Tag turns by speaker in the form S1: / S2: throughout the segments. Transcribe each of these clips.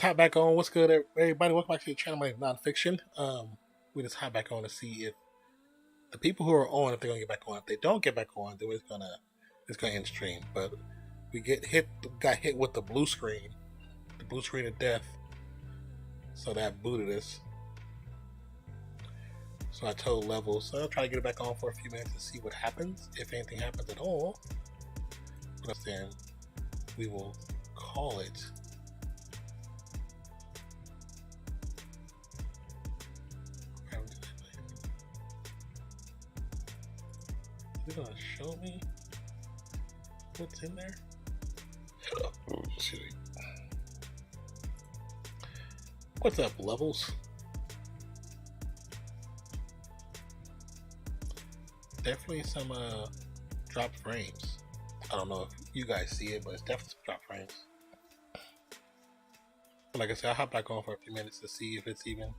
S1: hop back on. What's good, everybody? Welcome back to the channel. My name is Nonpfixion. We just hop back on to see if the people who are on, if they're gonna get back on. If they don't get back on, then it's gonna end stream. But we got hit with the blue screen of death. So that booted us. So I told levels. So I'll try to get it back on for a few minutes to see what happens, if anything happens at all. But then we will call it. Is it gonna show me what's in there? Excuse me. What's up, levels? Definitely some dropped frames. I don't know if you guys see it, but it's definitely some dropped frames. But like I said, I'll hop back on for a few minutes to see if it's even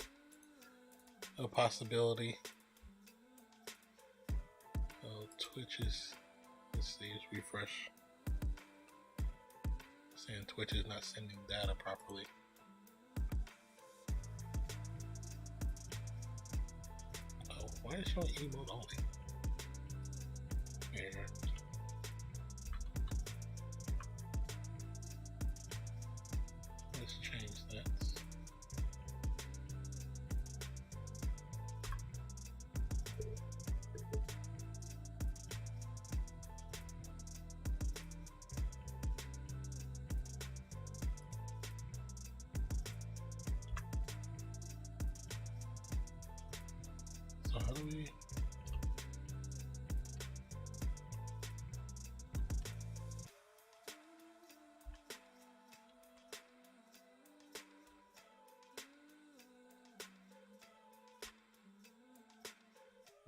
S1: a possibility. Twitch is, let's see, let's refresh. Saying Twitch is not sending data properly. Oh, why is it showing emote only? Here. Let's change that. So how do we?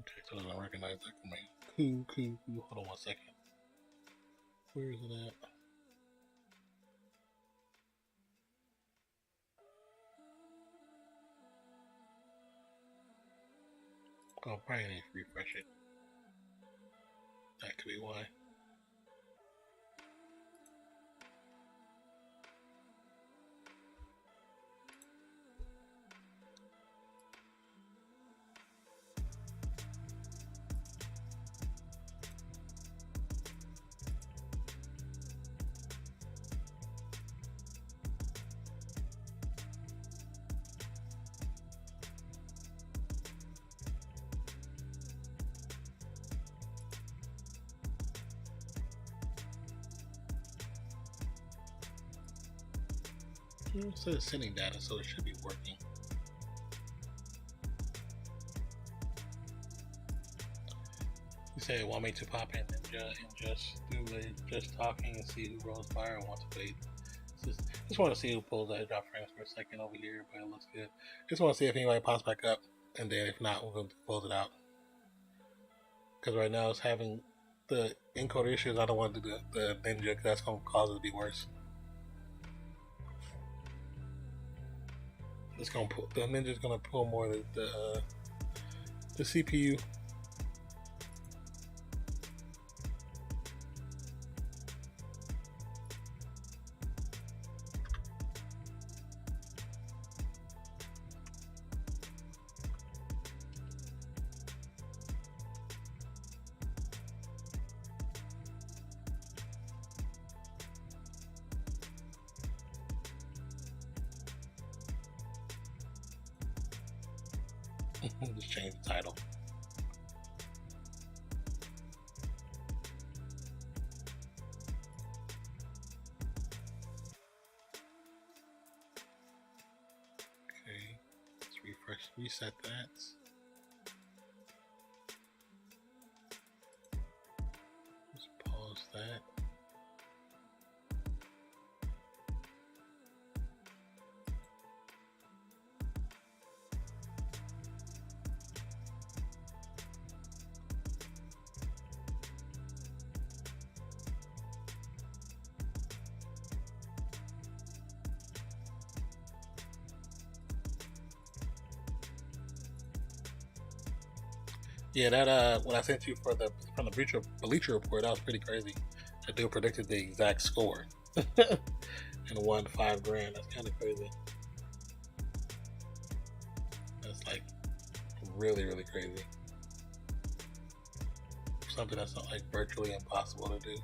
S1: Okay, so I don't recognize that command. Cool. Hold on one second. Where is it at? Oh, probably need to refresh it. That could be why. It says sending data, so it should be working. You say, want me to pop in and just do just talking and see who rolls by, or want to wait? Just want to see who pulls that drop frames for a second over here, but it looks good. Just want to see if anybody pops back up, and then if not, we're going to close it out. Because right now it's having the encoder issues. I don't want to do the ninja, because that's going to cause it to be worse. It's gonna pull, the ninja's gonna pull more of the CPU. Just change the title. Okay, let's refresh, reset that. Let's pause that. Yeah, that what I sent you from the Bleacher Report, that was pretty crazy. That dude predicted the exact score and won $5 grand. That's kind of crazy. really, really crazy. Something that's not like virtually impossible to do.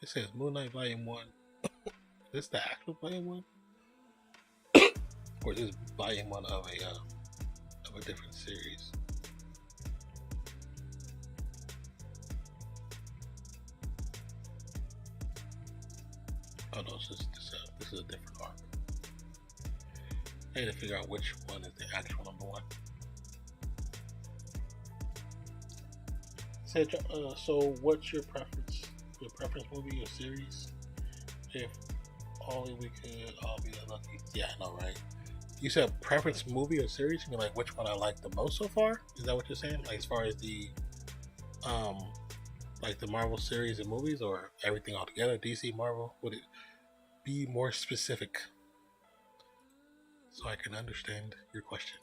S1: It says Moon Knight Volume 1. Is this the actual Volume 1? Or is this Volume 1 of a different series? Oh no, this is a different arc. I need to figure out which one is the actual number 1. So what's your preference? Your preference movie or series? If only we could all be lucky. Yeah, I know, right? You said preference movie or series? You mean like which one I like the most so far? Is that what you're saying? Like as far as the like the Marvel series and movies, or everything altogether? DC, Marvel? Would it be more specific so I can understand your question?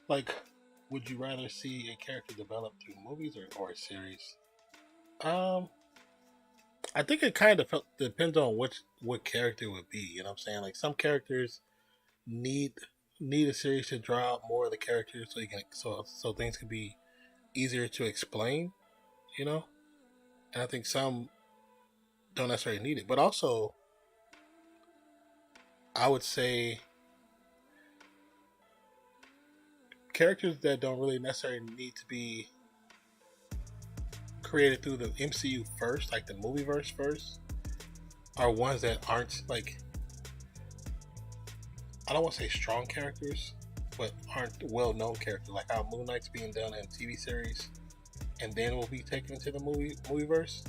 S1: Like, would you rather see a character develop through movies or a series? Um, I think it kind of depends on what character it would be. You know what I'm saying? Like some characters need need a series to draw out more of the characters so you can so things can be easier to explain. You know, and I think some don't necessarily need it. But also, I would say characters that don't really necessarily need to be created through the MCU first, like the movieverse first, are ones that aren't like, I don't want to say strong characters, but aren't well-known characters. Like how Moon Knight's being done in TV series, and then will be taken into the movieverse.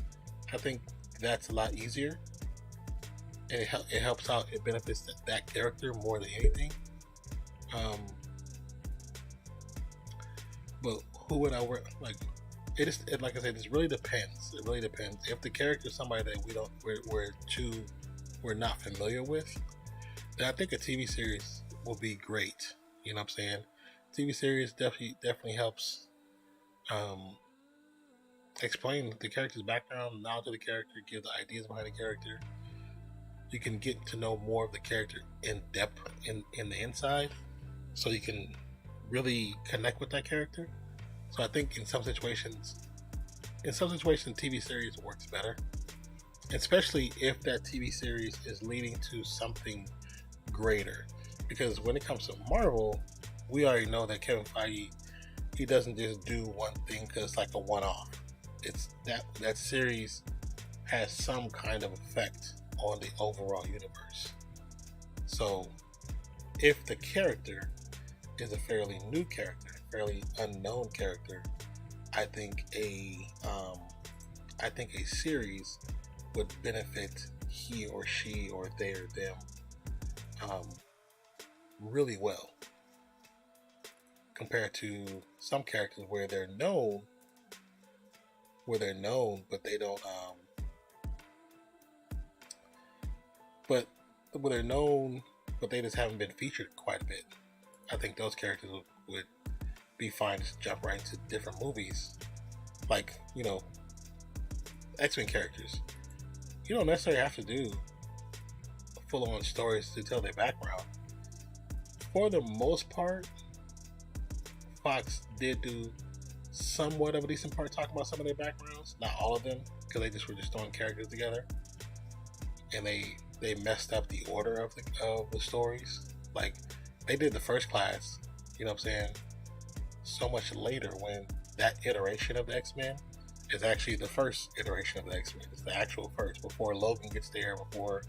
S1: I think that's a lot easier, and it helps out. It benefits that character more than anything. Um, but who would I work like? Like I said, this really depends. It really depends. If the character is somebody that we're not familiar with, then I think a TV series will be great. You know what I'm saying? TV series definitely helps explain the character's background, knowledge of the character, give the ideas behind the character. You can get to know more of the character in depth in the inside, so you can really connect with that character. So I think in some situations, TV series works better, especially if that TV series is leading to something greater. Because when it comes to Marvel, we already know that Kevin Feige, he doesn't just do one thing because it's like a one-off. It's that series has some kind of effect on the overall universe. So if the character is a fairly new character, fairly unknown character, I think a series would benefit he or she or they or them really well, compared to some characters where they're known, but they don't where they're known, but they just haven't been featured quite a bit. I think those characters would be fine to jump right into different movies, like, you know, X-Men characters. You don't necessarily have to do full-on stories to tell their background. For the most part, Fox did do somewhat of a decent part talking about some of their backgrounds. Not all of them, because they just were just throwing characters together, and they messed up the order of the stories. Like, they did the First Class, you know what I'm saying, so much later, when that iteration of the X-Men is actually the first iteration of the X-Men. It's the actual first, before Logan gets there, before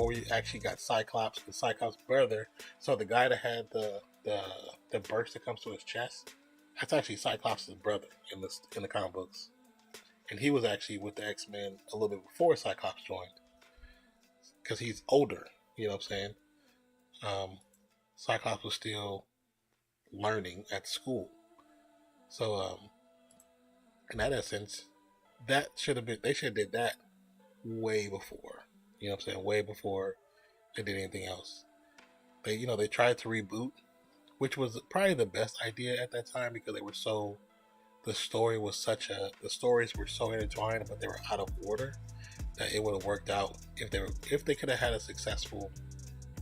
S1: we actually got Cyclops, the Cyclops brother. So the guy that had the burst that comes to his chest, that's actually Cyclops' brother in the comic books. And he was actually with the X-Men a little bit before Cyclops joined, because he's older, you know what I'm saying? Cyclops was still learning at school. So in that essence, they should have did that way before. You know what I'm saying? Way before they did anything else. They tried to reboot, which was probably the best idea at that time, because the stories were so intertwined, but they were out of order, that it would have worked out if they could have had a successful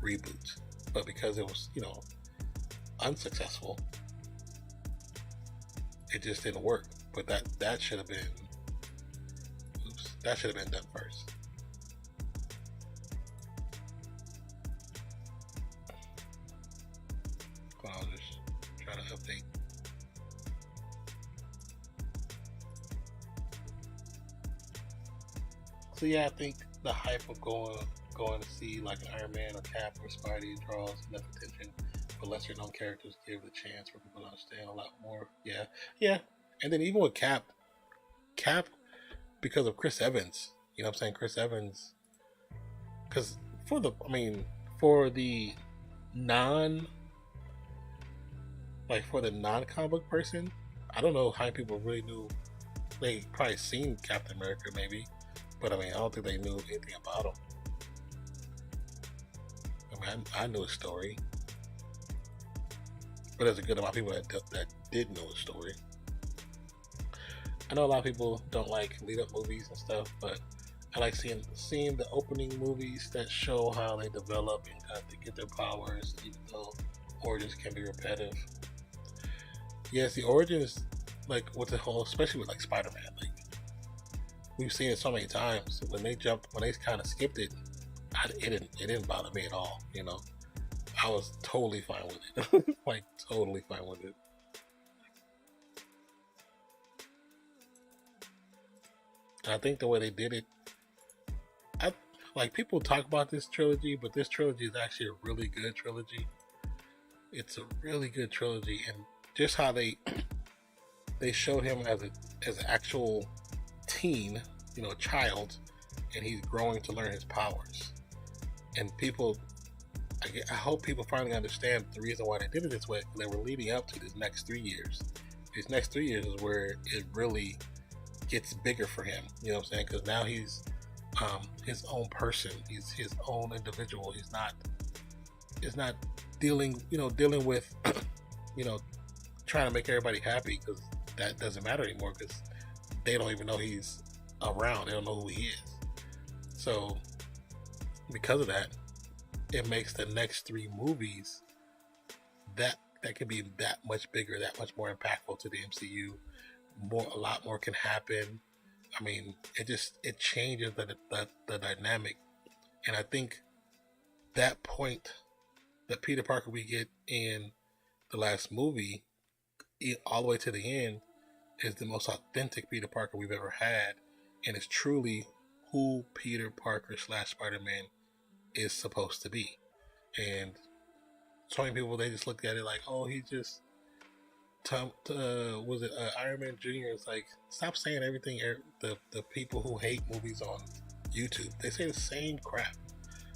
S1: reboot. But because it was, unsuccessful, it just didn't work. But that should have been done first. I'll just try to update. So yeah, I think the hype of going to see like an Iron Man or Cap or Spidey draws enough attention, but lesser known characters give the chance for people to understand a lot more. Yeah. And then even with Cap, because of Chris Evans, you know what I'm saying? Chris Evans, because for the non-comic book person, I don't know how many people really knew. They probably seen Captain America maybe, but I don't think they knew anything about him. I knew his story, but there's a good amount of people that did know his story. I know a lot of people don't like lead-up movies and stuff, but I like seeing the opening movies that show how they develop and how they get their powers, even though origins can be repetitive. Yes, the origins, like with the whole, especially with like Spider-Man, like we've seen it so many times. When they kind of skipped it, it didn't bother me at all. I was totally fine with it. Like totally fine with it. And I think the way they did it, people talk about this trilogy, but this trilogy is actually a really good trilogy. It's a really good trilogy, and just how they showed him as an actual teen, a child, and he's growing to learn his powers. And I hope people finally understand the reason why they did it this way. They were leading up to this next 3 years. These next 3 years is where it really gets bigger for him. You know what I'm saying? Because now he's his own person. He's his own individual. He's not dealing with trying to make everybody happy, because that doesn't matter anymore, because they don't even know he's around. They don't know who he is. So because of that, it makes the next 3 movies that could be that much bigger, that much more impactful to the MCU. A lot more can happen. I mean, it changes the dynamic, and I think that point, the Peter Parker we get in the last movie, all the way to the end, is the most authentic Peter Parker we've ever had, and it's truly who Peter Parker / Spider-Man is supposed to be. And so many people, they just look at it like, oh, he just was it Iron Man Jr.? It's like, stop saying everything. The people who hate movies on YouTube, they say the same crap.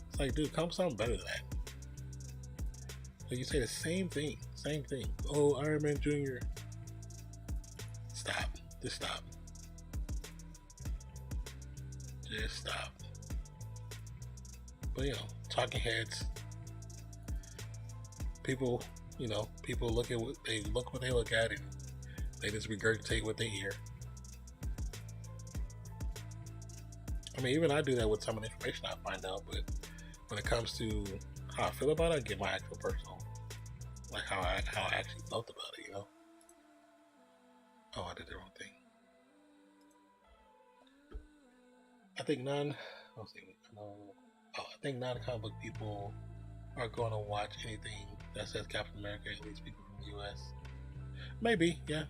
S1: It's like, dude, come something better than that. So you say the same thing. Oh, Iron Man Jr. Stop. Just stop. Just stop. But talking heads. People look at what they look at, and they just regurgitate what they hear. I mean, even I do that with some of the information I find out, but when it comes to how I feel about it, I get my actual personal, like how I actually felt about it, Oh, I did the wrong thing. I think non-comic book people are going to watch anything that says Captain America, at least people from the US. Maybe, yeah.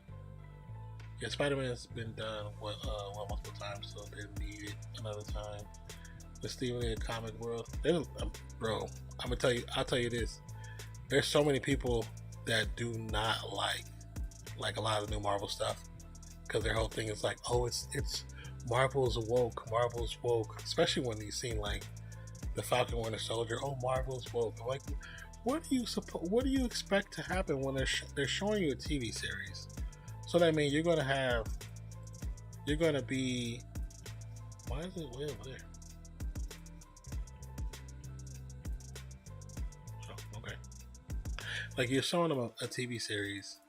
S1: Yeah, Spider-Man's been done multiple times, so they need it another time. But Steven, in the comic world, bro, I'll tell you this. There's so many people that do not like a lot of the new Marvel stuff, because their whole thing is like, oh, it's Marvel's woke, especially when you see like the Falcon Winter Soldier. Oh, Marvel's woke. I'm like, what do you expect to happen when they're showing you a TV series? So that means you're gonna be. Why is it way over there? Oh, okay. Like, you're showing them a TV series,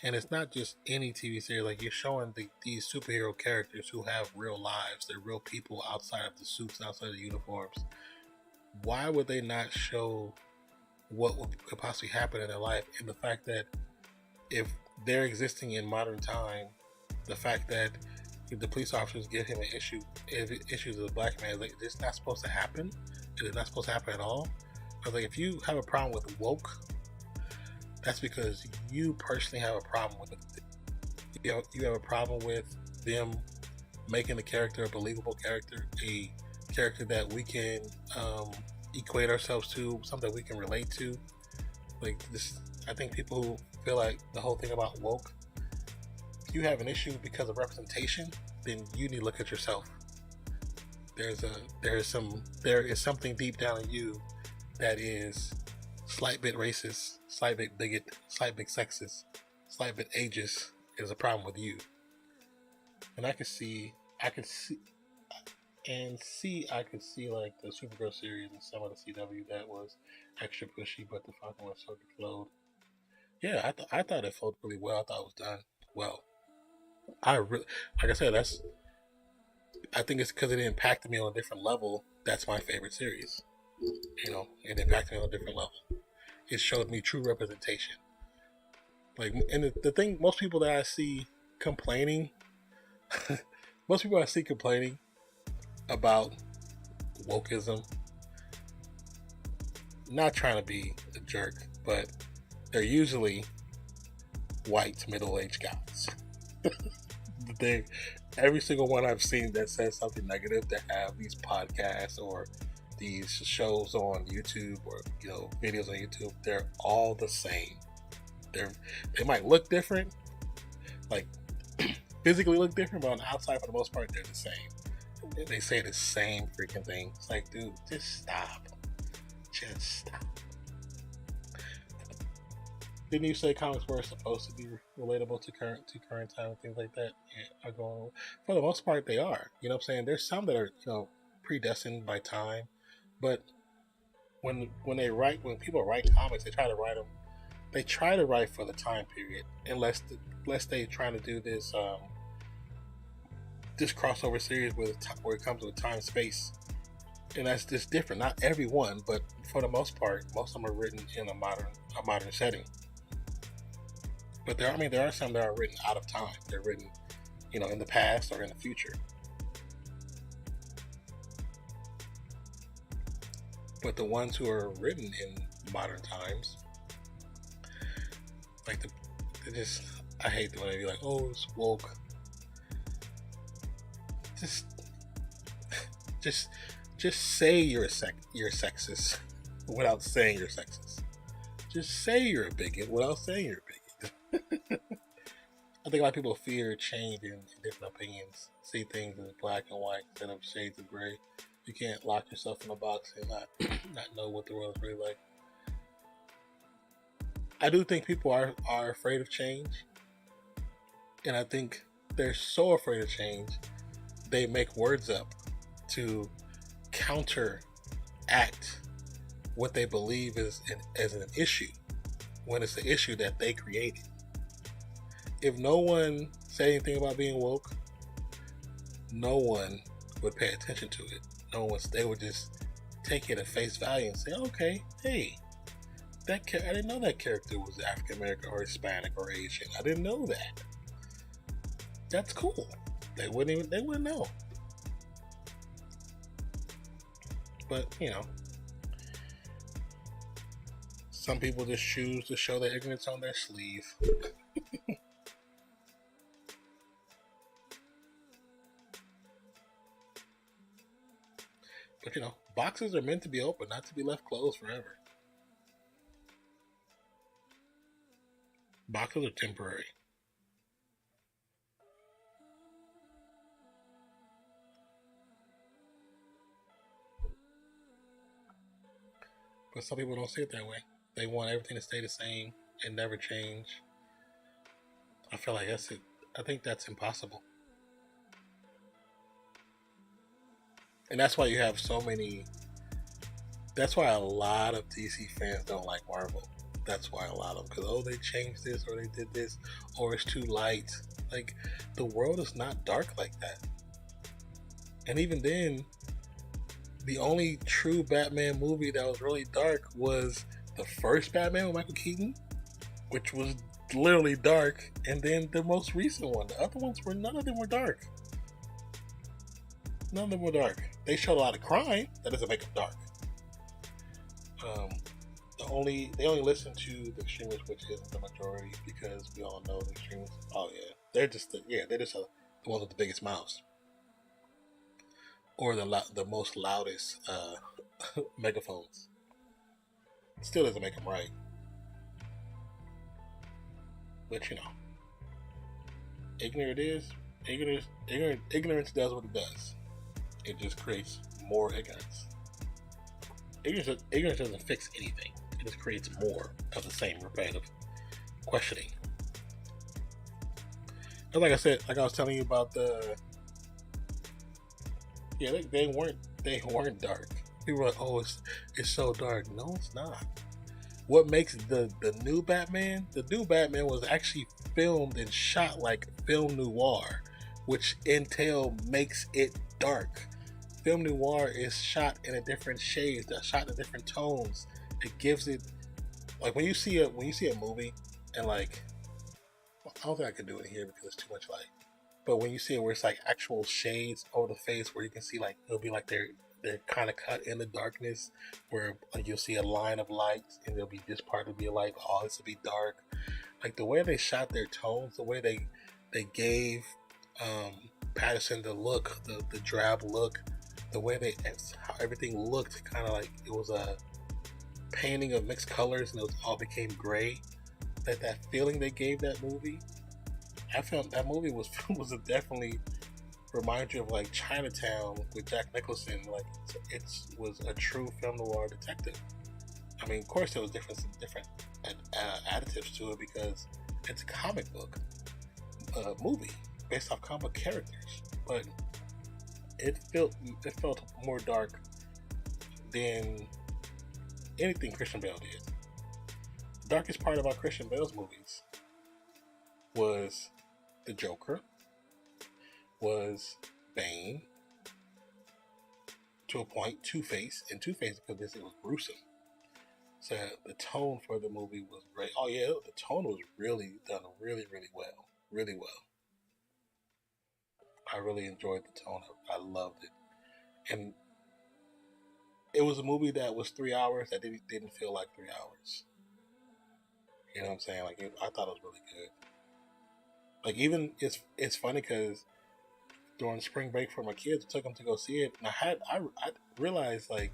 S1: and it's not just any TV series. Like, you're showing these superhero characters who have real lives. They're real people outside of the suits, outside of the uniforms. Why would they not show what could possibly happen in their life? And the fact that if they're existing in modern time, the fact that the police officers give him an issue as a black man, like, it's not supposed to happen. It's not supposed to happen at all. I was like, if you have a problem with woke, that's because you personally have a problem with it. You have a problem with them making the character a believable character, a character that we can equate ourselves to, something we can relate to. Like this, I think people who feel like the whole thing about woke, if you have an issue because of representation, then you need to look at yourself. There is something deep down in you that is slight bit racist, slight bit bigot, slight bit sexist, slight bit ageist. Is a problem with you. And I could see like the Supergirl series and some of the CW that was extra pushy, but the Falcon Winter Soldier flowed. Yeah, I thought it flowed really well. I thought it was done well. Like I said, I think it's because it impacted me on a different level. That's my favorite series. It impacted me on a different level. It showed me true representation. Like, and the thing, most people I see complaining about wokeism, not trying to be a jerk, but they're usually white middle-aged guys. Every single one I've seen that says something negative, that have these podcasts or these shows on YouTube or videos on YouTube, they're all the same. They might look different, like physically look different, but on the outside, for the most part, they're the same. They say the same freaking thing. It's like, dude, just stop. Didn't you say comics were supposed to be relatable to current time and things like that? Yeah, for the most part, they are. You know what I'm saying? There's some that are predestined by time, but when people write comics, they try to write them. They try to write for the time period, unless they try to do this crossover series where it comes with time space, and that's just different. Not everyone, but for the most part, most of them are written in a modern setting. But there are some that are written out of time. They're written, in the past or in the future. But the ones who are written in modern times, like I hate the way they be like, oh, it's woke. Just say you're sexist without saying you're sexist. Just say you're a bigot without saying you're a bigot. I think a lot of people fear change in different opinions, see things as black and white instead of shades of gray. You can't lock yourself in a box and not know what the world is really like. I do think people are afraid of change, and I think they're so afraid of change they make words up to counteract what they believe is an issue, when it's an issue that they created. If no one said anything about being woke, no one would pay attention to it. They would just take it at face value and say, okay, hey, I didn't know that character was African American or Hispanic or Asian. I didn't know that. That's cool. They wouldn't know. But, some people just choose to show their ignorance on their sleeve. But, boxes are meant to be open, not to be left closed forever. Boxes are temporary. But some people don't see it that way. They want everything to stay the same and never change. I feel like that's it. I think that's impossible. And that's why you have so many. That's why a lot of DC fans don't like Marvel. That's why a lot of them, because they changed this or they did this or it's too light. Like, the world is not dark like that. And even then, the only true Batman movie that was really dark was the first Batman with Michael Keaton, which was literally dark, and then the most recent one. The other ones none of them were dark. None of them were dark. They showed a lot of crime. That doesn't make them dark. They only listen to the extremists, which is the majority, because we all know the extremists. Oh yeah, they're just the ones with the biggest mouths, or the most loudest megaphones. Still doesn't make them right, but ignorance does what it does. It just creates more ignorance. Ignorance doesn't fix anything. It just creates more of the same repetitive questioning. And like I said, like I was telling you about they weren't dark. People were like, oh, it's so dark. No, it's not. What makes the new Batman? The new Batman was actually filmed and shot like film noir, which makes it dark. Film noir is shot in a different shades, shot in different tones. It gives it, like, when you see a movie, and like, I don't think I can do it here because it's too much light. But when you see it where it's like actual shades over the face, where you can see, like, it'll be like they're kind of cut in the darkness, where like you'll see a line of light and there'll be this part will be light, all this will be dark. Like, the way they shot their tones, the way they gave Patterson the look, the drab look, the way how everything looked, kind of like it was a painting of mixed colors and it all became gray. That feeling they gave that movie, I felt that movie was definitely remind you of like Chinatown with Jack Nicholson. Like, it was a true film noir detective. I mean, of course there was different additives to it because it's a comic book movie based off comic characters, but it felt more dark than anything Christian Bale did. The darkest part about Christian Bale's movies was the Joker, was Bane, to a point, Two-Face, and Two-Face because it was gruesome. So the tone for the movie was great. Oh yeah, the tone was really done really well, really well. I really enjoyed the tone. I loved it, and it was a movie that was 3 hours that didn't feel like 3 hours. You know what I'm saying? Like I thought it was really good. Like even it's funny because during spring break for my kids, I took them to go see it, and I realized like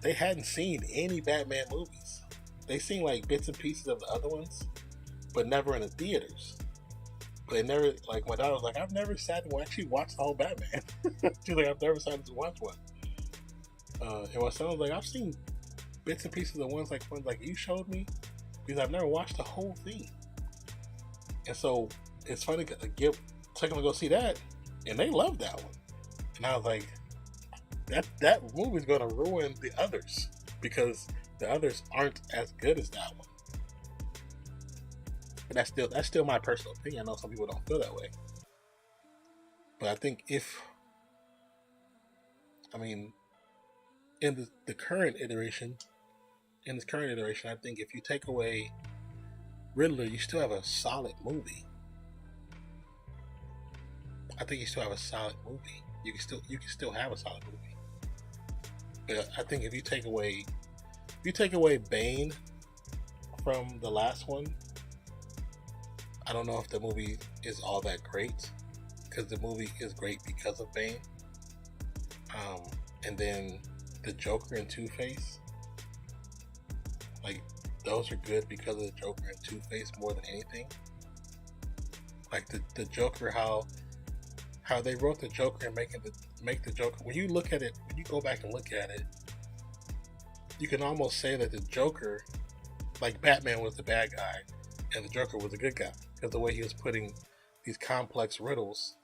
S1: they hadn't seen any Batman movies. They seen like bits and pieces of the other ones, but never in the theaters. But it never, like my daughter was like, I've never sat and actually watched the whole Batman. She's like, I've never sat to watch one. And my son was like, I've seen bits and pieces of ones like you showed me, because I've never watched the whole thing. And so it's funny because I take them to go see that, and they love that one. And I was like, that movie's gonna ruin the others because the others aren't as good as that one. But that's still my personal opinion. I know some people don't feel that way, but I think in this current iteration, I think if you take away Riddler, you still have a solid movie. I think you still have a solid movie. You can still have a solid movie. But I think if you take away Bane from the last one, I don't know if the movie is all that great, because the movie is great because of Bane. And then the Joker and Two-Face, like those are good because of the Joker and Two-Face more than anything. Like the Joker, how they wrote the Joker and make the Joker. When you look at it, when you go back and look at it, you can almost say that the Joker, like Batman was the bad guy, and the Joker was a good guy, because the way he was putting these complex riddles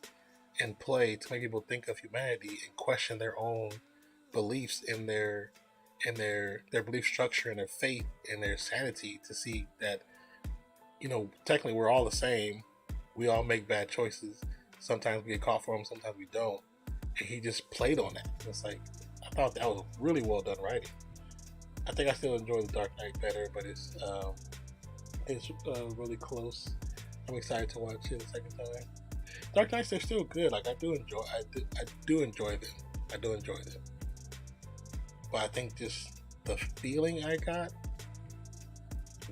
S1: in play to make people think of humanity and question their own beliefs in their belief structure and their faith and their sanity, to see that, you know, technically we're all the same. We all make bad choices. Sometimes we get caught for them, sometimes we don't. And he just played on that. It's like, I thought that was really well done writing. I think I still enjoy The Dark Knight better, but it's really close. I'm excited to watch it a second time. Dark Knights, they're still good. Like I do enjoy them. But I think just the feeling I got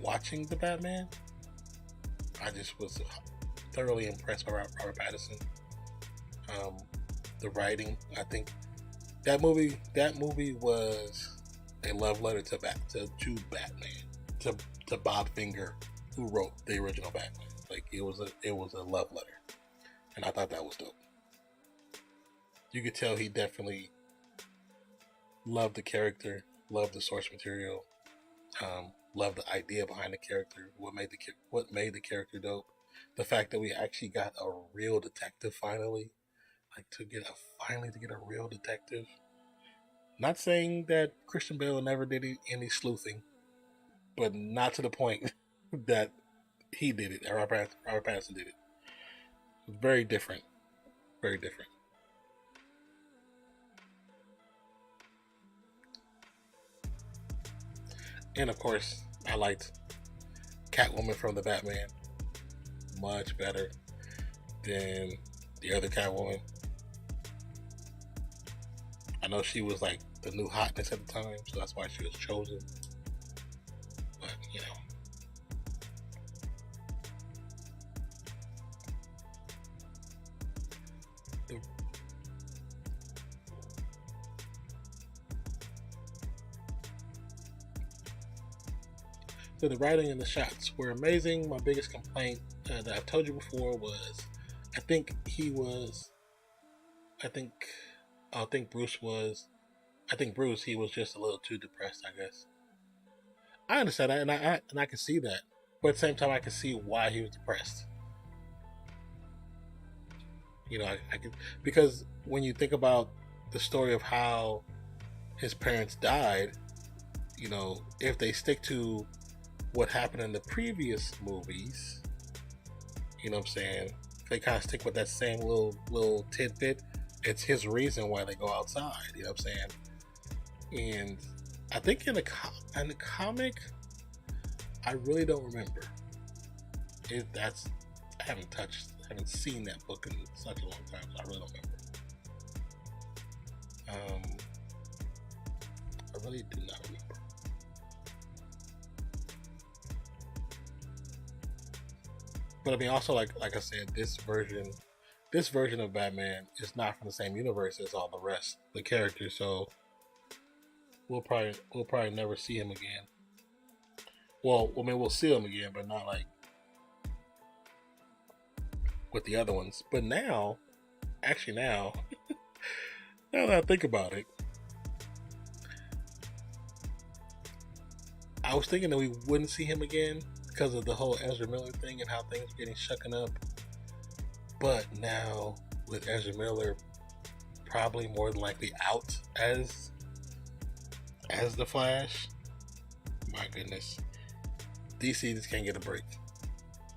S1: watching the Batman, I just was thoroughly impressed by Robert Pattinson. The writing, I think that movie was a love letter to Batman, to Bob Finger, who wrote the original Batman. Like it was a love letter, and I thought that was dope. You could tell he definitely loved the character, loved the source material, loved the idea behind the character. What made the character dope? The fact that we actually got a real detective finally, like to get a real detective. Not saying that Christian Bale never did any sleuthing, but not to the point that he did it. Robert Pattinson did it. Very different. Very different. And of course, I liked Catwoman from the Batman much better than the other Catwoman. I know she was like the new hotness at the time, so that's why she was chosen. But you know, so the writing and the shots were amazing. My biggest complaint that I've told you before was, I think Bruce, he was just a little too depressed, I guess. I understand that, and I can see that, but at the same time, I can see why he was depressed. You know, I can, because when you think about the story of how his parents died, you know, if they stick to what happened in the previous movies, you know what I'm saying? If they kind of stick with that same little tidbit, it's his reason why they go outside, you know what I'm saying? And I think in the comic, I really don't remember. I haven't seen that book in such a long time, so I really don't remember. I really do not remember. But I mean, also like I said, this version of Batman is not from the same universe as all the rest of the characters, so we'll probably never see him again. Well, I mean, we'll see him again, but not like with the other ones. But now, actually now that I think about it, I was thinking that we wouldn't see him again because of the whole Ezra Miller thing and how things are getting shucken up. But now, with Ezra Miller probably more than likely out as the Flash, my goodness, DC just can't get a break.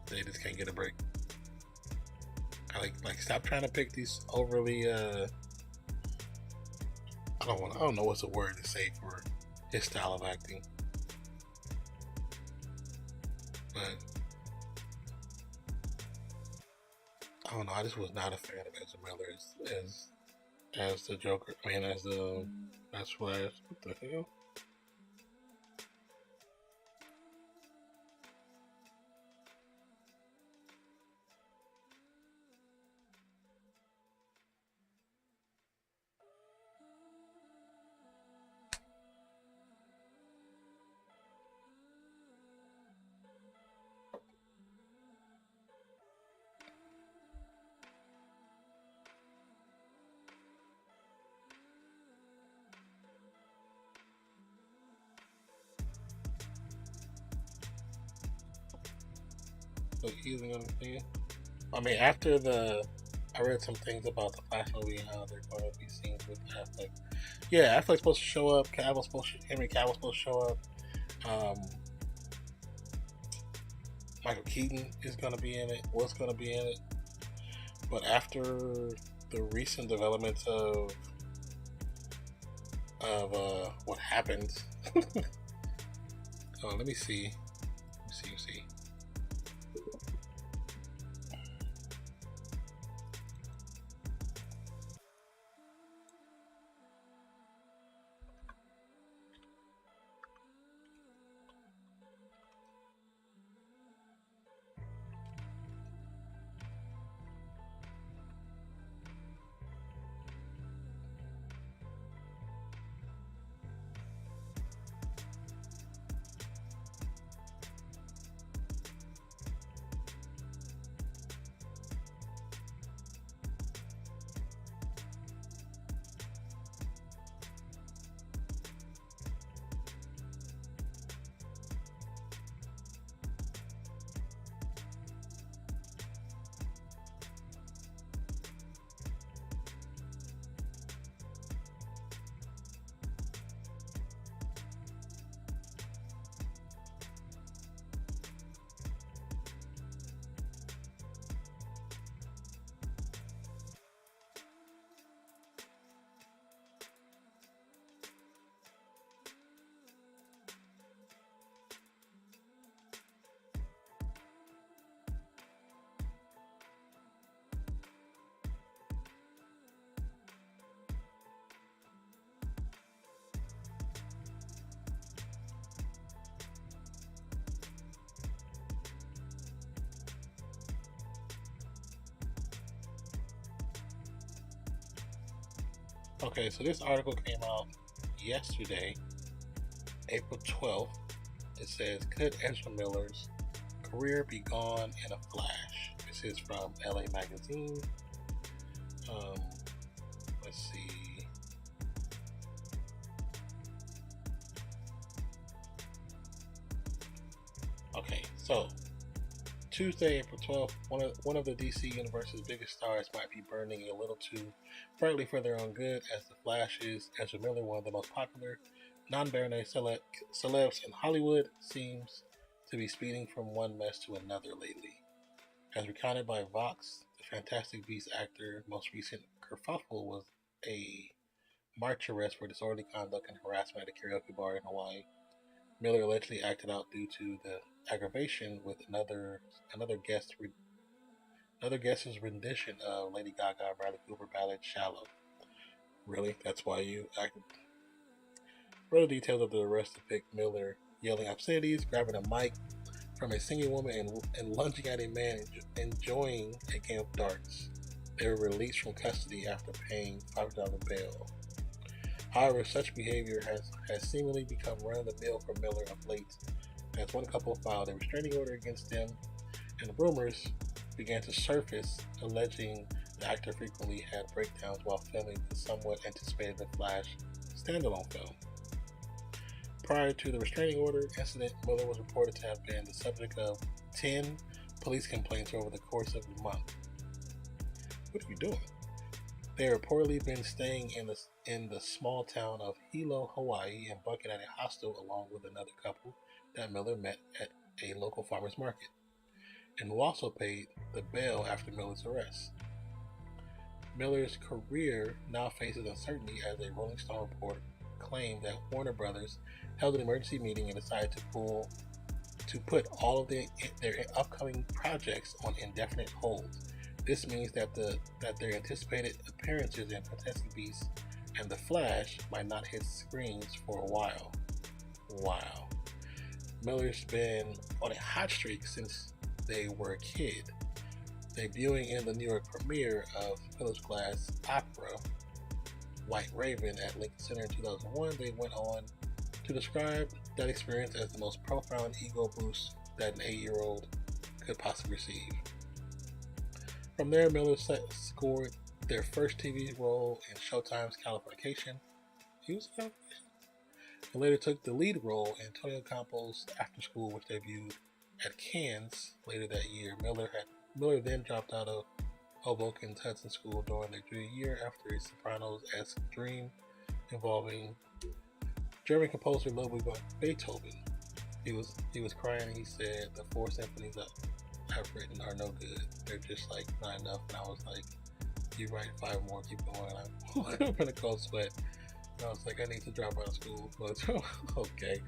S1: They just can't get a break. I like stop trying to pick these overly I don't know what's the word to say for his style of acting. But I don't know, I just was not a fan of Ezra Miller as the Joker. I mean, as Flash. What the hell? So he's gonna be. I mean, I read some things about the Flash movie and how they're going to be scenes with Affleck. Yeah, Affleck's supposed to show up. Henry Cavill's supposed to show up. Um, Michael Keaton is going to be in it. Was going to be in it. But after the recent developments of what happened, let me see. Okay, so this article came out yesterday, April 12th. It says, could Ezra Miller's career be gone in a flash? This is from LA Magazine. Let's see. Okay, so Tuesday, April 12th, one of the DC Universe's biggest stars might be burning a little too brightly for their own good, as the Flash is. Ezra Miller, one of the most popular non-binary celebs in Hollywood, seems to be speeding from one mess to another lately. As recounted by Vox, the Fantastic Beasts actor most recent kerfuffle was a March arrest for disorderly conduct and harassment at a karaoke bar in Hawaii. Miller allegedly acted out due to the aggravation with another guest another guest's rendition of Lady Gaga Bradley Cooper ballad "Shallow." Really, that's why you acted. Further details of the arrest depict Miller yelling obscenities, grabbing a mic from a singing woman, and lunging at a man enjoying a game of darts. They were released from custody after paying $5 bail. However, such behavior has seemingly become run-of-the-mill for Miller of late, as one couple filed a restraining order against him, and rumors began to surface alleging the actor frequently had breakdowns while filming the somewhat anticipated The Flash standalone film. Prior to the restraining order incident, Miller was reported to have been the subject of 10 police complaints over the course of the month. What are you doing? They had reportedly been staying in the small town of Hilo, Hawaii, and bunking at a hostel along with another couple that Miller met at a local farmer's market, and who also paid the bail after Miller's arrest. Miller's career now faces uncertainty as a Rolling Stone report claimed that Warner Brothers held an emergency meeting and decided to put all of their upcoming projects on indefinite hold. This means that their anticipated appearances in Fantastic Beasts and The Flash might not hit screens for a while. Wow. Miller's been on a hot streak since they were a kid. Debuting in the New York premiere of Phillips Glass opera White Raven at Lincoln Center in 2001, they went on to describe that experience as the most profound ego boost that an 8-year-old could possibly receive. From there, Miller scored their first TV role in Showtime's Californication. He was and later took the lead role in Antonio Campo's After School, which debuted at Cannes later that year. Miller then dropped out of Hoboken's Hudson School during their junior year after a Sopranos-esque dream involving German composer Ludwig van Beethoven. He was crying and he said, "The 4 symphonies I've written are no good. They're just like not enough." And I was like, "You write 5 more, keep going." I woke up in a cold sweat. And I was like, "I need to drop out of school." But okay.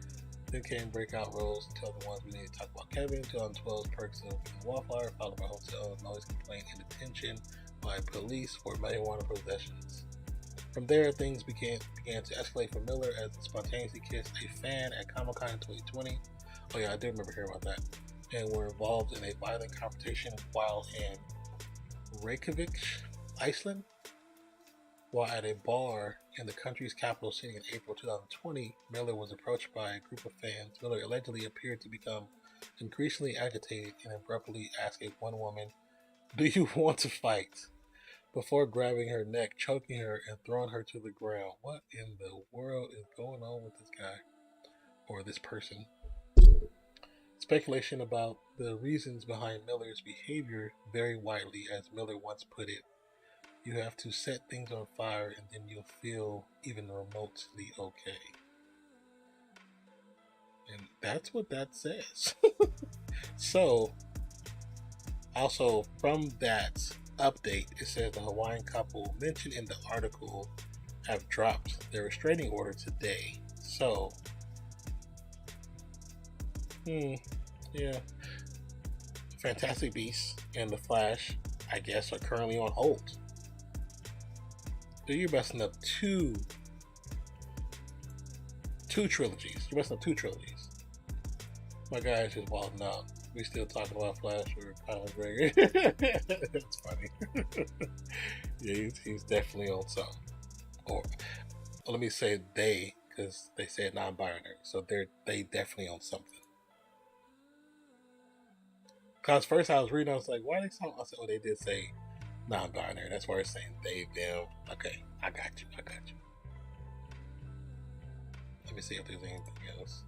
S1: Then came breakout roles until the ones we need to talk about: Kevin, 2012's Perks of the Wallflower, followed by Hotel Noise Complaint and Detention by Police for marijuana possessions. From there, things began to escalate for Miller as he spontaneously kissed a fan at Comic-Con in 2020. Oh yeah, I do remember hearing about that. And were involved in a violent confrontation while in Reykjavik, Iceland. While at a bar in the country's capital city in April 2020, Miller was approached by a group of fans. Miller allegedly appeared to become increasingly agitated and abruptly asked one woman, "Do you want to fight?" before grabbing her neck, choking her, and throwing her to the ground. What in the world is going on with this guy or this person? Speculation about the reasons behind Miller's behavior vary widely. As Miller once put it, "You have to set things on fire and then you'll feel even remotely okay." And that's what that says. So, also from that update, it says the Hawaiian couple mentioned in the article have dropped their restraining order today. So, yeah. Fantastic Beasts and The Flash, I guess, are currently on hold. You're messing up two trilogies. You're messing up 2 trilogies. My guy is just wilding out. We still talking about Flash or Conor McGregor. That's funny. Yeah, he's definitely on something. Or let me say they, because they said non-binary, so they definitely on something. Because first I was reading, I was like, why are they saying? I said, oh, they did say non-binary. That's why they're saying they, them. Okay, I got you. Let me see if there's anything else.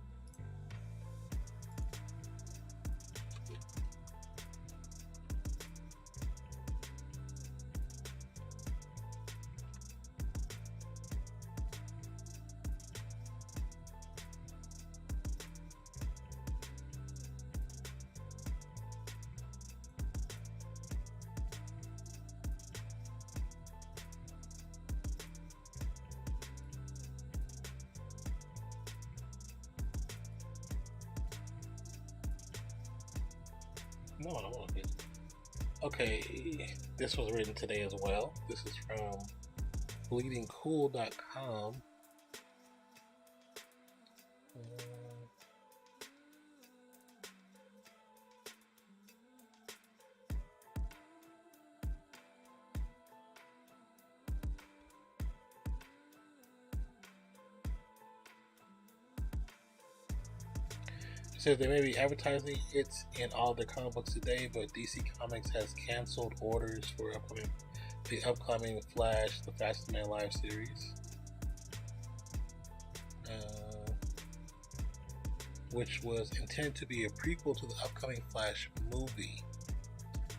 S1: No, no, okay. Okay, this was written today as well. This is from bleedingcool.com. It says they may be advertising it in all their comic books today, but DC Comics has canceled orders for the upcoming Flash, the Fastest Man Alive series, which was intended to be a prequel to the upcoming Flash movie,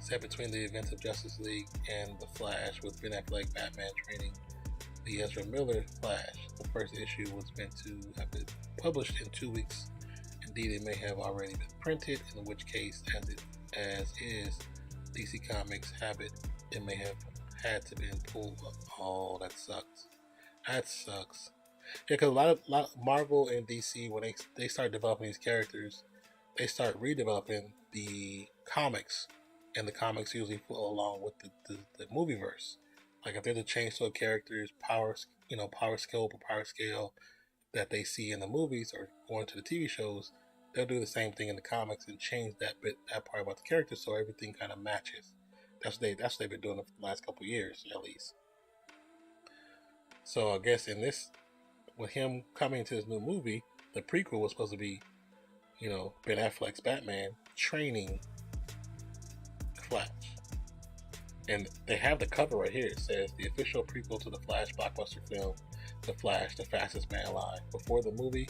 S1: set between the events of Justice League and the Flash, with Ben Affleck Batman training the Ezra Miller Flash. The first issue was meant to have been published in 2 weeks. Indeed, it may have already been printed, in which case, as is DC Comics' habit, it may have had to be pulled up. Oh, that sucks. That sucks. Yeah, because a lot of Marvel and DC, when they start developing these characters, they start redeveloping the comics, and the comics usually follow along with the movieverse. Like if there's a change to a character's power scope or power scale that they see in the movies or going to the TV shows, they'll do the same thing in the comics and change that part about the character so everything kind of matches. That's what they've been doing for the last couple of years at least. So I guess in this, with him coming to this new movie, the prequel was supposed to be, Ben Affleck's Batman training Flash. And they have the cover right here. It says the official prequel to the Flash blockbuster film, The Flash, the Fastest Man Alive. Before the movie,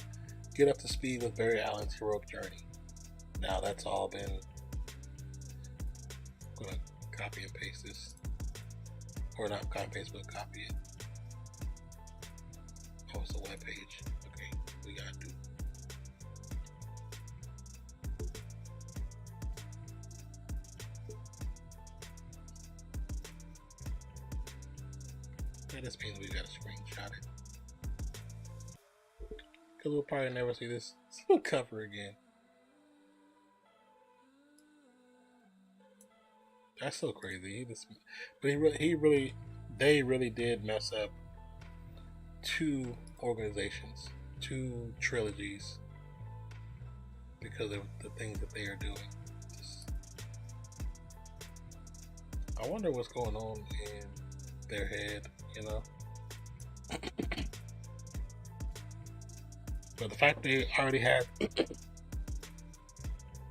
S1: get up to speed with Barry Allen's heroic journey. Now that's all been. I'm gonna copy and paste this, or not copy and paste, but copy it. Oh, it's the web page. Okay, we gotta do. That just means we gotta screenshot it. Because we'll probably never see this cover again. That's so crazy. They really did mess up 2 organizations, 2 trilogies, because of the things that they are doing. I wonder what's going on in their head, But the fact they already had,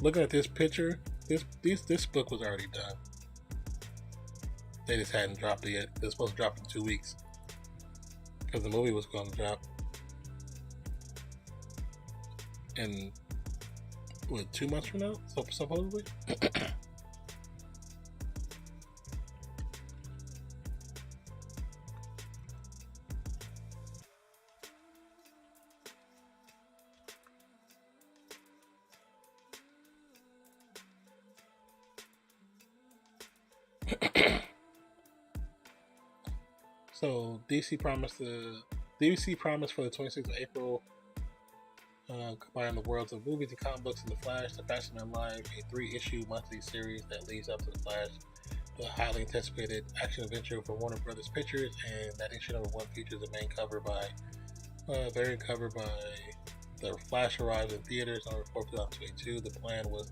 S1: looking at this picture, this book was already done. They just hadn't dropped it yet. It was supposed to drop in 2 weeks because the movie was going to drop in 2 months from now, supposedly. So DC promised for the 26th of April, combine the worlds of movies and comic books in The Flash, The Fastest Man Alive, a 3-issue monthly series that leads up to The Flash, the highly anticipated action adventure for Warner Brothers Pictures. And that issue number 1 features a main cover variant cover by The Flash arrives in theaters on November 4th, 2022. The plan was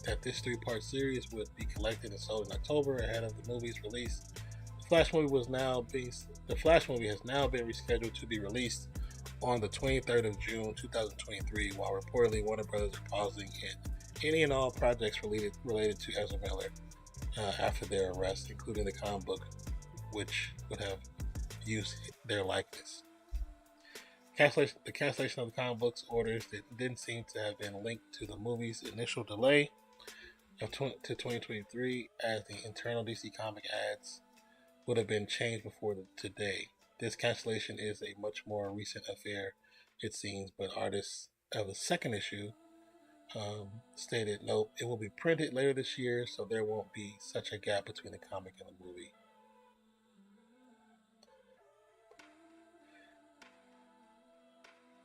S1: that this 3-part series would be collected and sold in October ahead of the movie's release. The Flash movie has now been rescheduled to be released on the 23rd of June 2023, while reportedly Warner Brothers are pausing any and all projects related to Ezra Miller after their arrest, including the comic book, which would have used their likeness. The cancellation of the comic book's orders didn't seem to have been linked to the movie's initial delay to 2023, as the internal DC comic ads would have been changed before today. This cancellation is a much more recent affair, it seems, but artists of the second issue stated, nope, it will be printed later this year, so there won't be such a gap between the comic and the movie.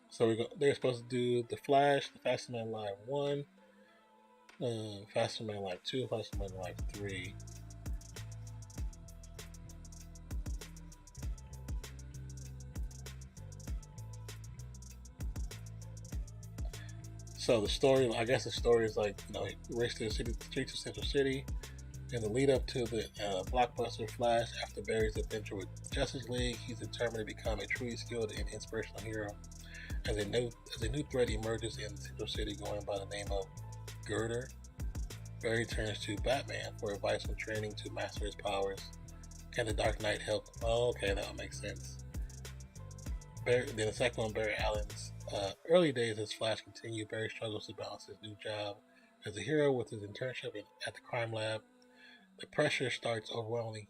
S1: So they're supposed to do The Flash, The Fastest Man Alive 1, Faster Man Life 2, Faster Man Life 3. So the story, I guess the story is like, he raced to the streets of Central City in the lead up to the blockbuster Flash. After Barry's adventure with Justice League, he's determined to become a truly skilled and inspirational hero. As a new threat emerges in Central City going by the name of Girder, Barry turns to Batman for advice on training to master his powers. Can the Dark Knight help? Oh, okay, that would make sense. Then the second one, Barry Allen's early days as Flash continue. Barry struggles to balance his new job as a hero with his internship at the crime lab. The pressure starts overwhelming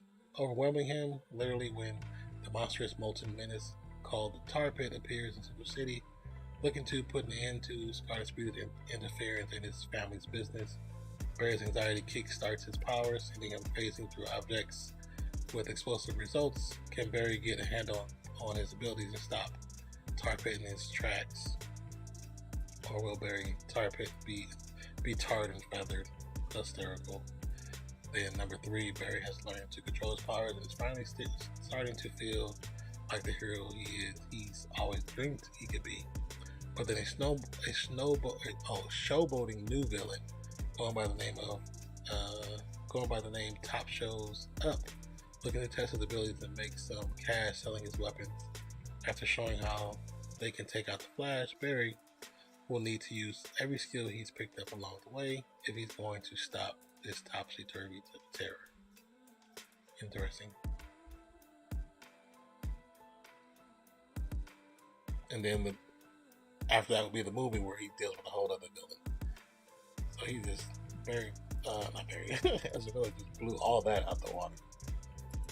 S1: him, literally, when the monstrous molten menace called the Tar Pit appears in Central City, looking to put an end to Scarlet Spirit's interference in his family's business. Barry's anxiety kickstarts his powers, sending him phasing through objects with explosive results. Can Barry get a handle on his abilities and stop Tar Pit in his tracks? Or will Barry Tar Pit be tarred and feathered? Hysterical. Then number 3, Barry has learned to control his powers and is finally starting to feel like the hero he's always dreamed he could be. But then a showboating new villain going by the name Top shows up, looking to test his abilities and make some cash selling his weapons. After showing how they can take out the Flash, Barry will need to use every skill he's picked up along the way if he's going to stop this topsy-turvy terror. Interesting. And then after that would be the movie where he deals with a whole other villain. So he just not Barry, as a villain, just blew all that out the water.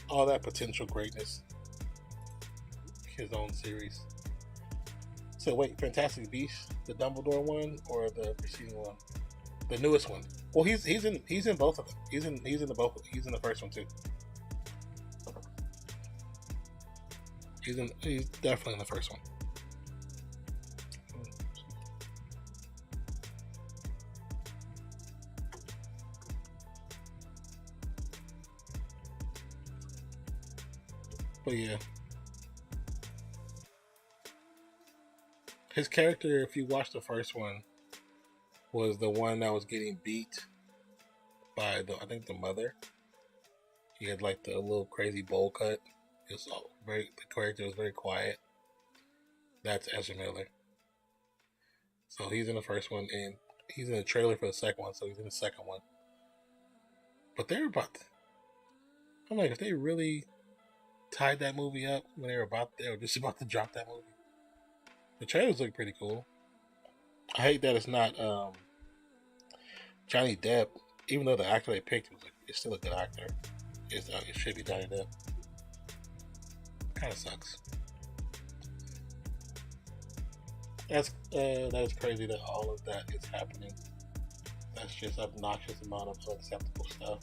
S1: All that potential greatness. His own series. So wait, Fantastic Beasts, the Dumbledore one or the preceding one? The newest one. Well, he's in both of them. He's in the first one too. He's definitely in the first one. But yeah. His character, if you watch the first one, was the one that was getting beat by the mother. He had like the little crazy bowl cut. The character was very quiet. That's Ezra Miller. So he's in the first one, and he's in the trailer for the second one, so he's in the second one. But I'm like, if they really tied that movie up when they were just about to drop that movie. The trailers look pretty cool. I hate that it's not Johnny Depp, even though the actor they picked is still a good actor. It should be Johnny Depp. Kind of sucks. That is crazy that all of that is happening. That's just obnoxious amount of unacceptable stuff.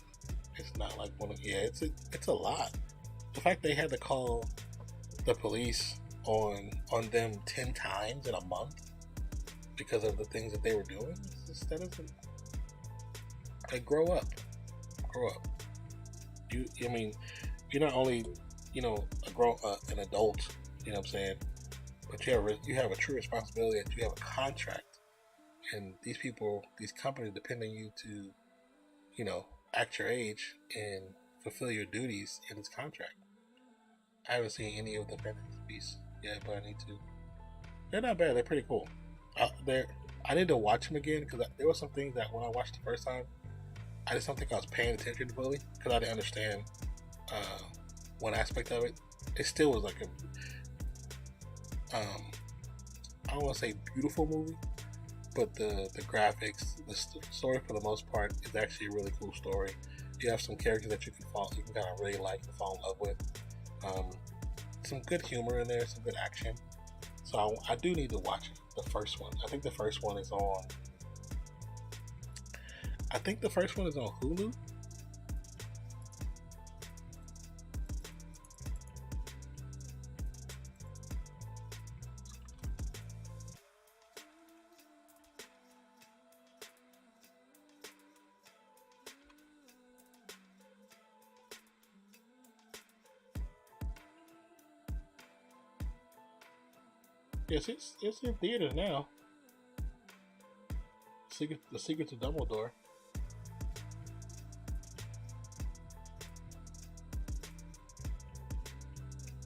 S1: It's not like it's a lot. The fact they had to call the police on them 10 times in a month because of the things that they were doing. Like, grow up. You're not only an adult. You know what I'm saying? But you have a true responsibility that you have a contract, and these companies depend on you to, act your age and fulfill your duties in this contract. I haven't seen any of the Fantasy Beasts yet, but I need to. They're not bad. They're pretty cool. I need to watch them again because there were some things that when I watched the first time, I just don't think I was paying attention to fully because I didn't understand one aspect of it. It still was like I don't want to say beautiful movie, but the graphics, the story for the most part is actually a really cool story. You have some characters that you can kind of really like and fall in love with. Some good humor in there, some good action. So I do need to watch the first one. I think the first one is on Hulu. Yes, it's in theaters now. The Secret to Dumbledore.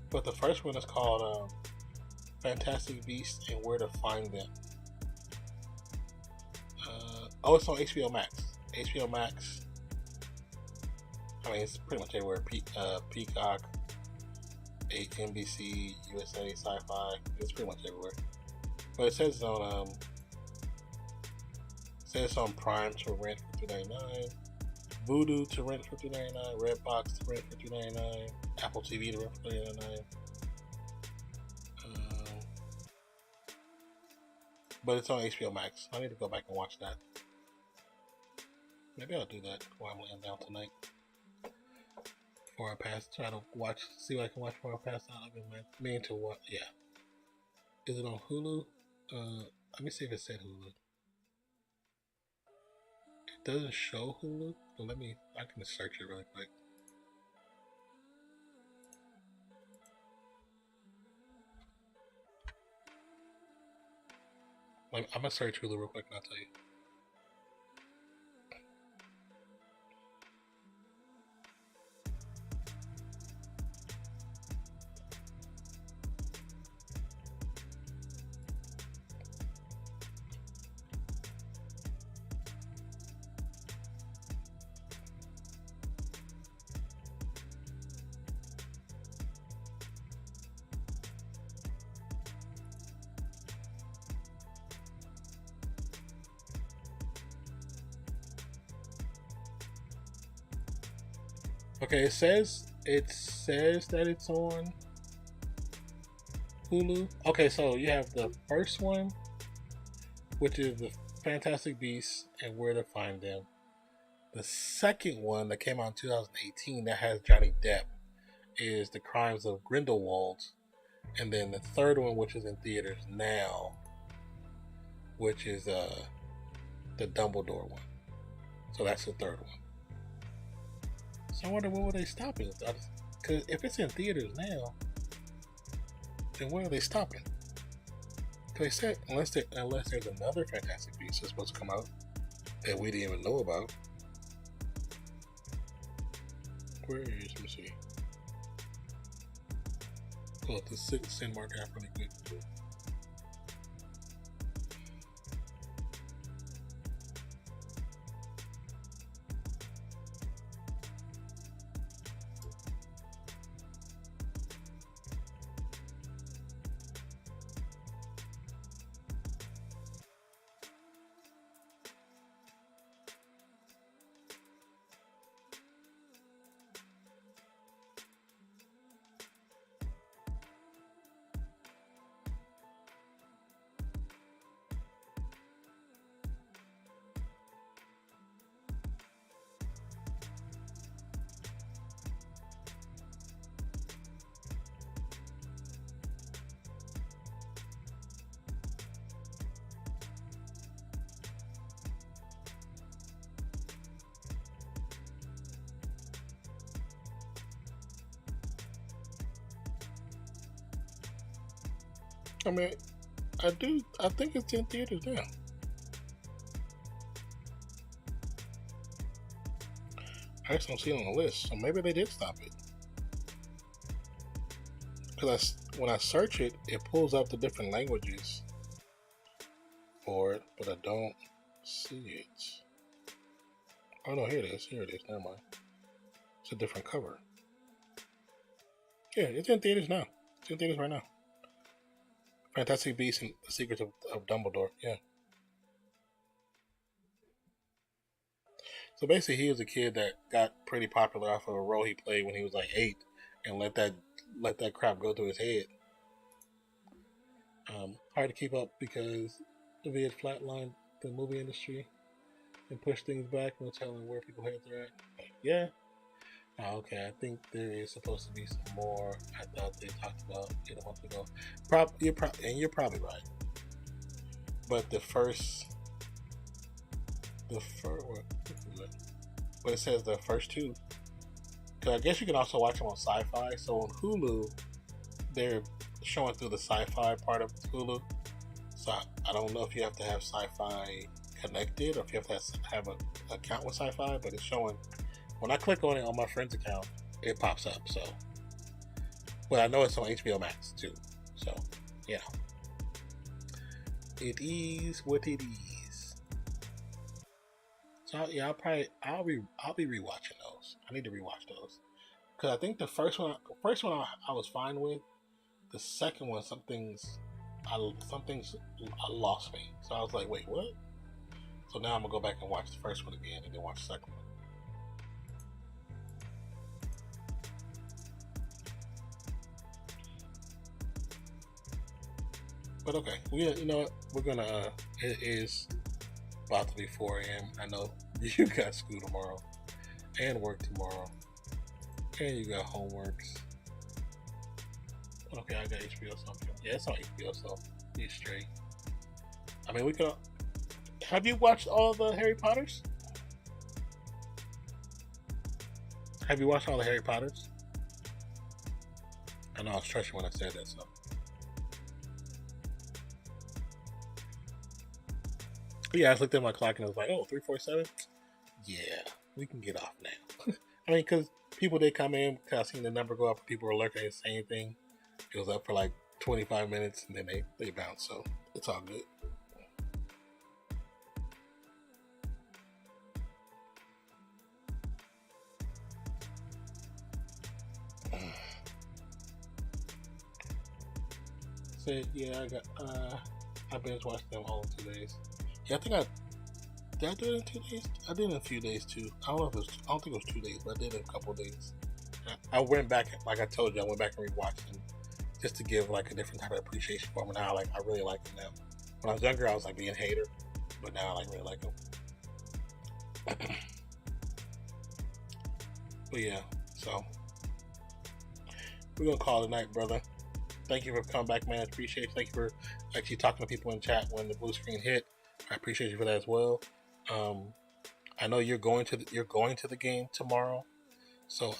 S1: But the first one is called Fantastic Beasts and Where to Find Them. Oh, it's on HBO Max. HBO Max. I mean, it's pretty much everywhere. Peacock, NBC, USA, Sci-Fi. It's pretty much everywhere. But it says it's on Prime to rent for $2.99, Vudu to rent for $2.99, Redbox to rent for $2.99, Apple TV to rent for $2.99. But it's on HBO Max. I need to go back and watch that. Maybe I'll do that while I'm laying down tonight. Before I pass, try to see what I can watch before I pass out. I've been meaning to watch. Yeah. Is it on Hulu? Let me see if it said Hulu. It doesn't show Hulu, but I can search it really quick. I'm gonna search Hulu real quick and I'll tell you. Okay, it says that it's on Hulu. Okay, so you have the first one, which is the Fantastic Beasts and Where to Find Them. The second one that came out in 2018 that has Johnny Depp is The Crimes of Grindelwald. And then the third one, which is in theaters now, which is the Dumbledore one. So that's the third one. So I wonder what were they stopping? Because if it's in theaters now, then where are they stopping? Because they said unless there's another Fantastic Beast that's supposed to come out that we didn't even know about. Where is? Let me see. Pull up the Cinemark app really quick. I mean, I think it's in theaters now. I just don't see it on the list, so maybe they did stop it. Because when I search it, it pulls up the different languages for it, but I don't see it. Oh no, here it is. Never mind. It's a different cover. Yeah, it's in theaters now. It's in theaters right now. Fantastic Beasts and the Secrets of Dumbledore. Yeah. So basically, he was a kid that got pretty popular off of a role he played when he was like 8, and let that crap go through his head. Hard to keep up because he had flatlined the movie industry and pushed things back, no telling where people's heads are at. But yeah. Okay, I think there is supposed to be some more. I thought they talked about it a month ago. You're probably right. But the first, but it says the first two. Because I guess you can also watch them on Sci-Fi. So on Hulu, showing through the sci-fi part of Hulu. So I don't know if you have to have sci-fi connected or if you have to have an account with sci-fi, but it's showing. When I click on it on my friend's account, it pops up. So, but I know it's on HBO Max too. So, yeah, it is what it is. So yeah, I'll be rewatching those. I need to rewatch those because I think the first one I was fine with. The second one, something's lost me. So I was like, wait, what? So now I'm gonna go back and watch the first one again and then watch the second one. But okay, you know what? We're gonna. It is about to be 4 a.m. I know you got school tomorrow and work tomorrow, and you got homeworks. Okay, I got HBO something. Yeah, it's on HBO, so be straight. I mean, we could. Have you watched all the Harry Potters? Have you watched all the Harry Potters? I know I was stretching when I said that, so. Yeah, I just looked at my clock and I was like, oh, 3:47? Yeah, we can get off now. I mean, because people did come in, because I seen the number go up, people were lurking and saying anything. It was up for like 25 minutes and then they bounced, so it's all good. So yeah, I binge watched them all in 2 days. Yeah, did I do it in 2 days? I did it in a few days too. I don't think it was 2 days, but I did it in a couple of days. I went back, like I told you, I went back and rewatched them just to give like a different type of appreciation for them. Now, like I really like them now. When I was younger, I was like being a hater, but now I like really like them. But yeah, so we're gonna call it a night, brother. Thank you for coming back, man. I appreciate it. Thank you for actually talking to people in chat when the blue screen hit. I appreciate you for that as well. I know you're going to the game tomorrow, so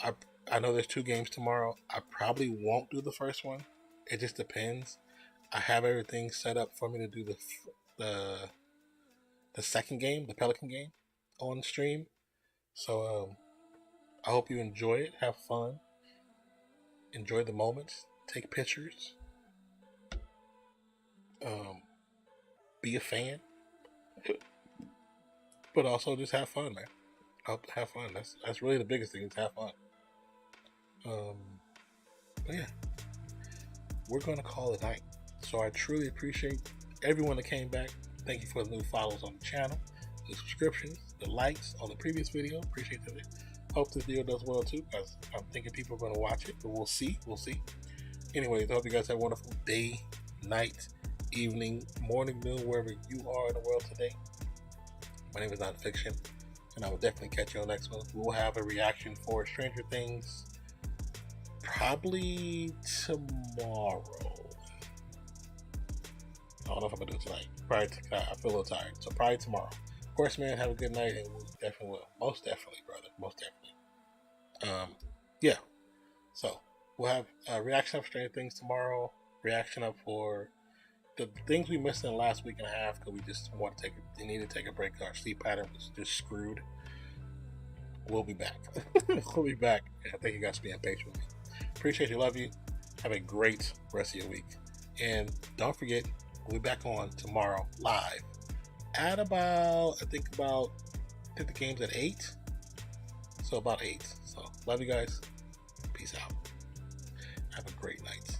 S1: I know there's 2 games tomorrow. I probably won't do the first one. It just depends. I have everything set up for me to do the second game, the Pelican game, on stream. So I hope you enjoy it. Have fun. Enjoy the moments. Take pictures. Be a fan. But also just have fun, man. Have fun. That's really the biggest thing, is have fun. But yeah, we're gonna call it a night. So I truly appreciate everyone that came back. Thank you for the new follows on the channel, the subscriptions, the likes on the previous video. Appreciate that. Hope this video does well too, because I'm thinking people are gonna watch it, but we'll see. Anyways, I hope you guys have a wonderful day, night, evening, morning, noon, wherever you are in the world today. My name is Nonpfixion, and I will definitely catch you on the next one. We'll have a reaction for Stranger Things probably tomorrow. I don't know if I'm gonna do it tonight. I feel a little tired, so probably tomorrow. Of course, man, have a good night, and we definitely will. Most definitely, brother. Most definitely. Yeah. So we'll have a reaction up for Stranger Things tomorrow. Reaction up for the things we missed in the last week and a half because we just needed to take a break. Our sleep pattern was just screwed. We'll be back. We'll be back. I thank you guys for being patient with me. Appreciate you. Love you. Have a great rest of your week. And don't forget, we'll be back on tomorrow live at about, I think the game's at 8. So about 8. So love you guys. Peace out. Have a great night.